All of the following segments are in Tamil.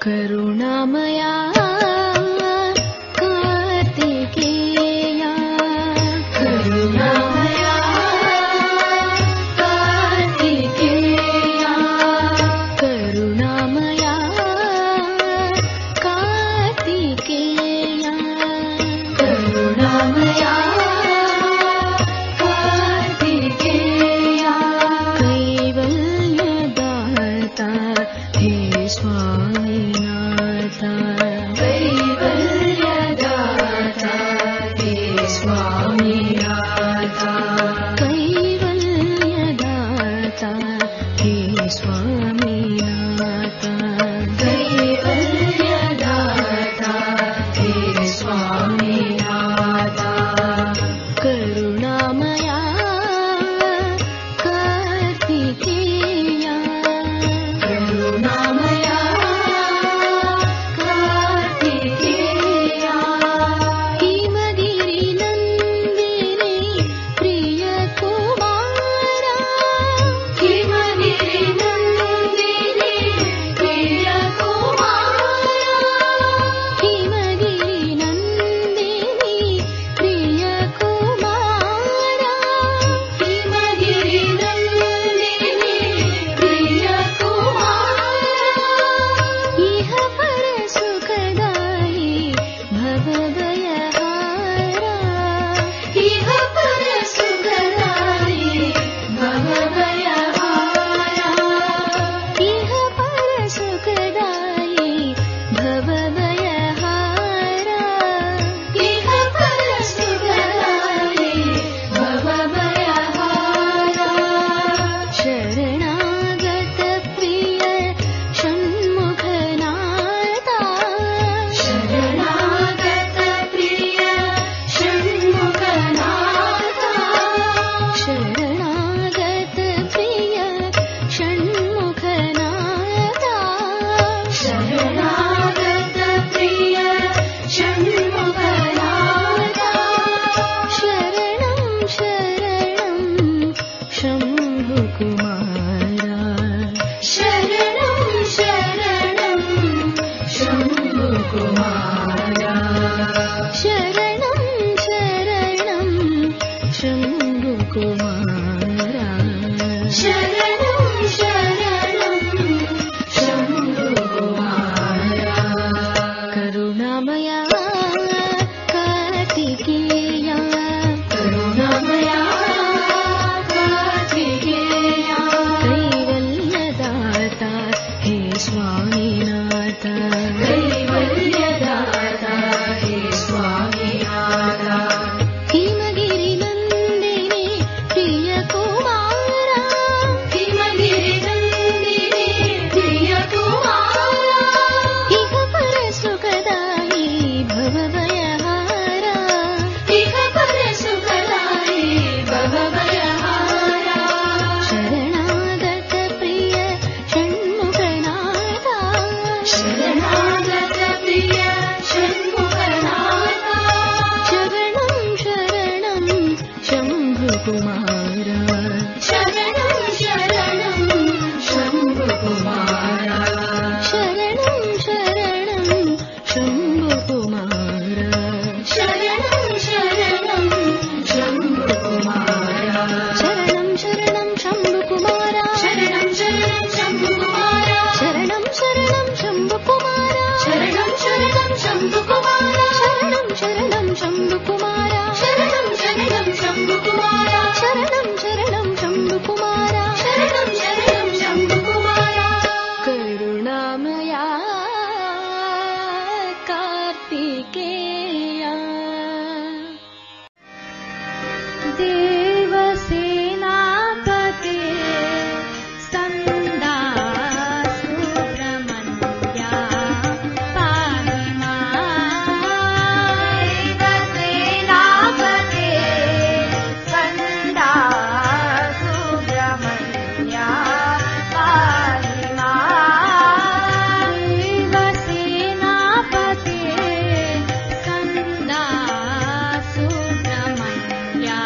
करुणामया Kartikeya करुणामया Kartikeya करुणामया Kartikeya करुणामया Kartikeya कैवल्यदाता hey Swaminath कैवल्यदाता hey Swaminath कैवल्यदाता hey Swaminath कैवल्यदाता hey Swaminath करुणामया Kartikeya करुणामया Subrahmanya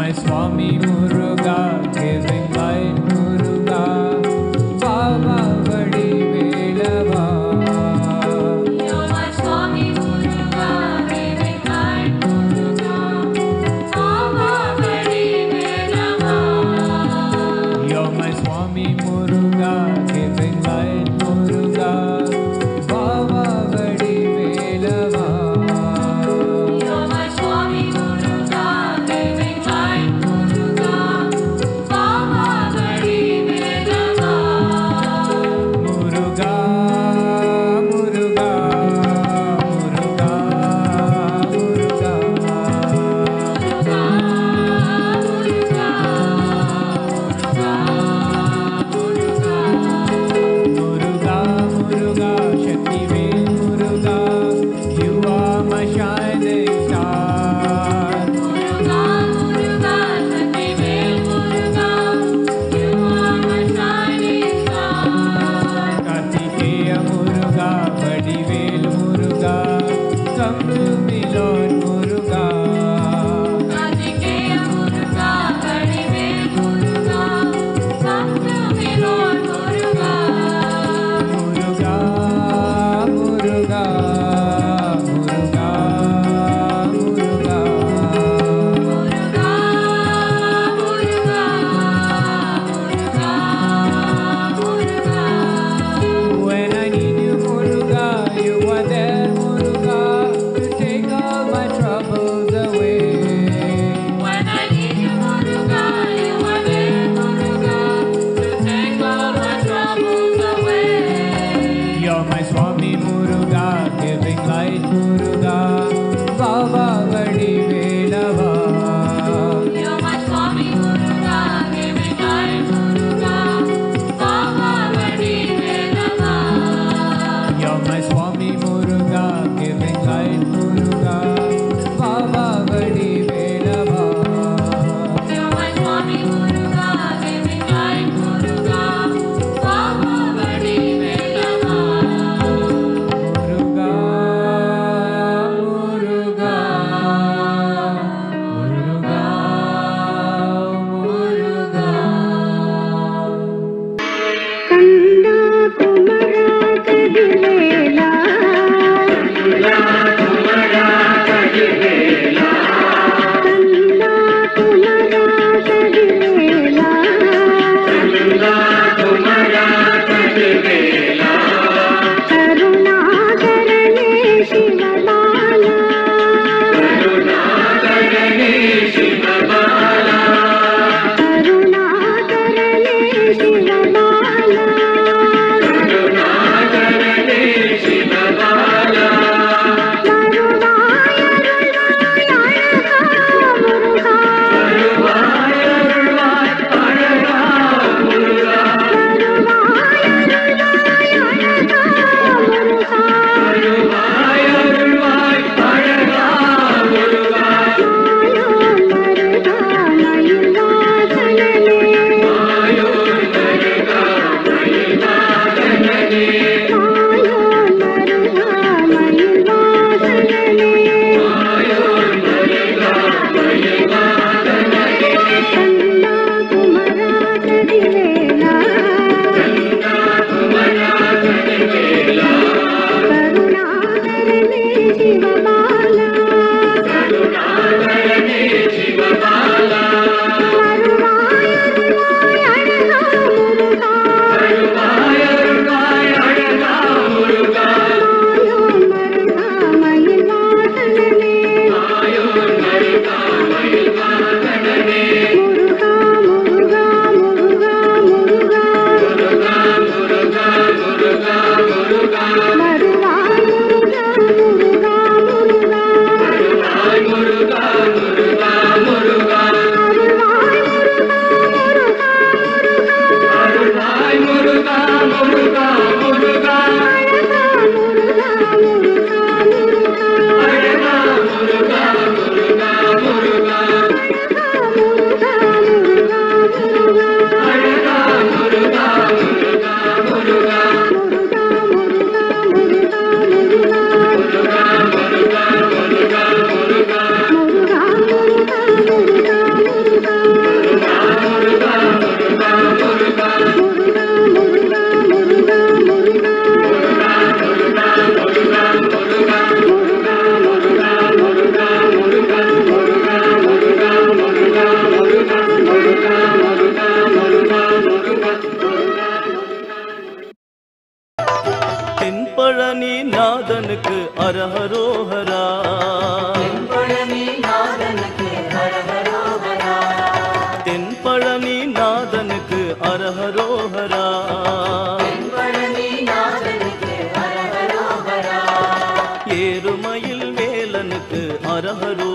my Swami Muruga, giving light Muruga, Baba Vadi Velava. You're my Swami Muruga, giving light Muruga, Baba Vadi Velava. You're my Swami Muruga, giving light Muruga, Baba Vadi Velava. You're my Swami Muruga, giving light Muruga,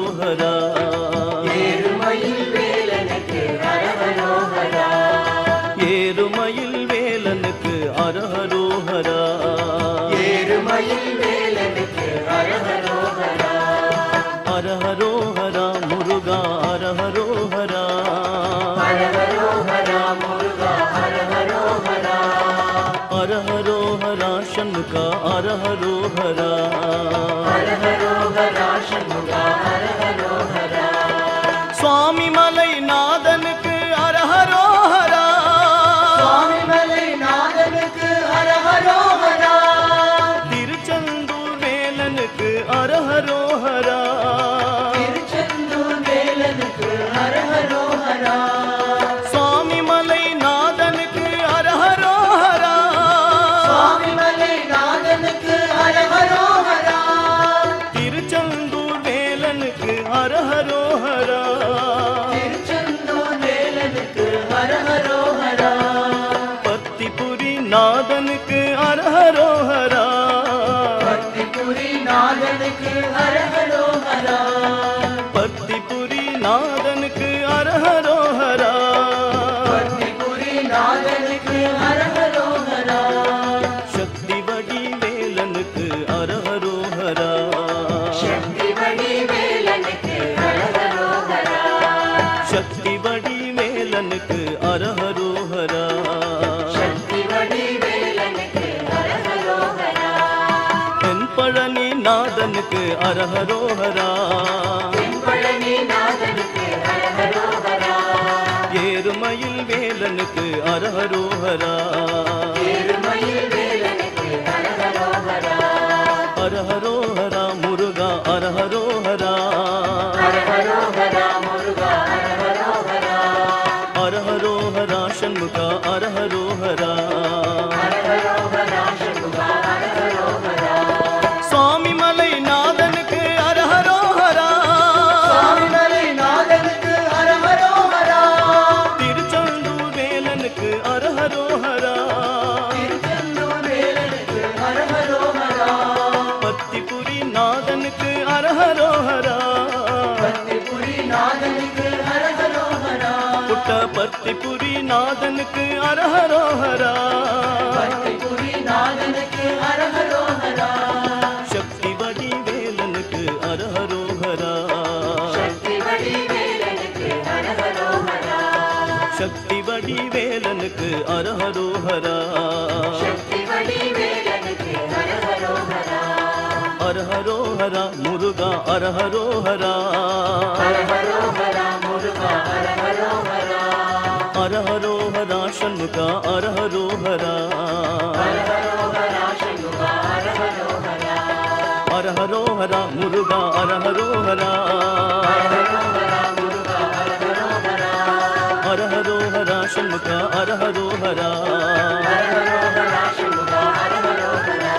அரஹரோஹரா ஏறுமயில் வேலனுக்கு அரஹரோஹரா ஏறுமயில் வேலனுக்கு அரஹரோஹரா ஏறுமயில் வேலனுக்கு அரஹரோஹரா அரஹரோஹரா முருகா அரஹரோஹரா அரஹரோஹரா முருகா அரஹரோஹரா அரஹரோஹரா ஷண்முகா அரஹரோஹரா அரஹரோஹரா சண்முகா அரஹரோஹரா சுவாமி மலை நாதனுக்கு அரஹரோஹரா சுவாமிமலை நாதனுக்கு அரஹரோஹரா திருச்செந்தூர் வேலனுக்கு அரஹரோஹரா திருச்செந்தூர் வேலனுக்கு அரஹரோஹரா சுவாமி மலை நாதனுக்கு அரஹரோஹரா சுவாமிமலை நாதனுக்கு அரஹரோஹரா திருச்செந்தூர் வேலனுக்கு அரஹரோஹரா திருச்செந்தூர் வேலனுக்கு அரஹரோஹரா பத்திபுரி நாதனுக்கு அரஹரோஹரா பக்திபுரி நாதனுக்கு அரஹரோஹரா பத்திபுரி நாதனுக்கு அரஹரோஹரா பக்திபுரி நாதனுக்கு அரஹரோஹரா சக்தி வடி வேலனுக்கு அரஹரோஹரா சக்தி வடி வேலனுக்கு அரஹரோஹரா சக்தி வடி வேலனுக்கு அரஹரோஹரா சக்தி வடி வேலனுக்கு அரஹரோஹரா தென் பழனி நாதனுக்கு அரஹரோஹரா பழனி நாதனுக்கு அரஹரோஹரா ஏறுமயில் வேலனுக்கு அரஹரோஹரா ஏறுமயில் வேலனுக்கு அரஹரோஹரா அரஹரோஹரா முருகா அரஹரோஹரா அரஹரோஹரா முருகா அரஹரோஹரா அரஹரோஹரா ஷண்முகா அரஹரோஹரா அரஹரோஹரா சண்முகா அரஹரோஹரா சுவாமி மலை நாதனுக்கு அரஹரோஹரா சுவாமிமலை நாதனுக்கு அரஹரோஹரா திருச்செந்தூர் வேலனுக்கு அரஹரோஹரா திருச்செந்தூர் வேலனுக்கு அரஹரோஹரா பத்திபுரி நாதனுக்கு அரஹரோஹரா பக்திபுரி நாதனுக்கு அரஹரோஹரா புட்டபர்த்திபுரி நாதனுக்கு அரஹரோஹரா பக்திபுரி நாதனுக்கு அரஹரோஹரா சக்தி வடி வேலனுக்கு அரஹரோஹரா சக்தி வடி வேலனுக்கு அரஹரோஹரா சக்தி வடி வேலனுக்கு அரஹரோஹரா சக்தி வடி வேலனுக்கு அரஹரோஹரா அரஹரோஹரா முருகா அரஹரோஹரா அரஹரோஹரா முருகா அரஹரோஹரா அரஹரோஹரா ஷண்முகா அரஹரோஹரா அரஹரோஹரா சண்முகா அரஹரோஹரா அரஹரோஹரா முருகா அரஹரோஹரா அரஹரோஹரா முருகா அரஹரோஹரா அரஹரோஹரா ஷண்முகா அரஹரோஹரா அரஹரோஹரா சண்முகா அரஹரோஹரா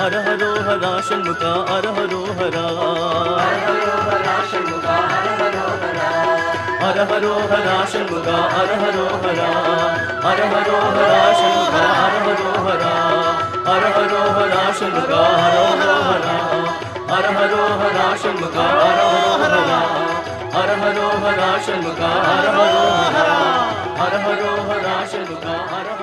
அரஹரோஹரா ஷண்முகா அரஹரோஹரா அரஹரோஹரா சண்முகா அரஹரோஹரா அரஹரோஹரா ஷண்முகா அரஹரோஹரா அரஹரோஹரா ஷண்முகா அரஹரோஹரா அரஹரோஹரா ஷண்முகா அரஹரோஹரா அரஹரோஹரா ஷண்முகா அரஹரோஹரா அரஹரோஹரா ஷண்முகா அரஹரோஹரா அரஹரோஹரா ஷண்முகா அரஹரோஹரா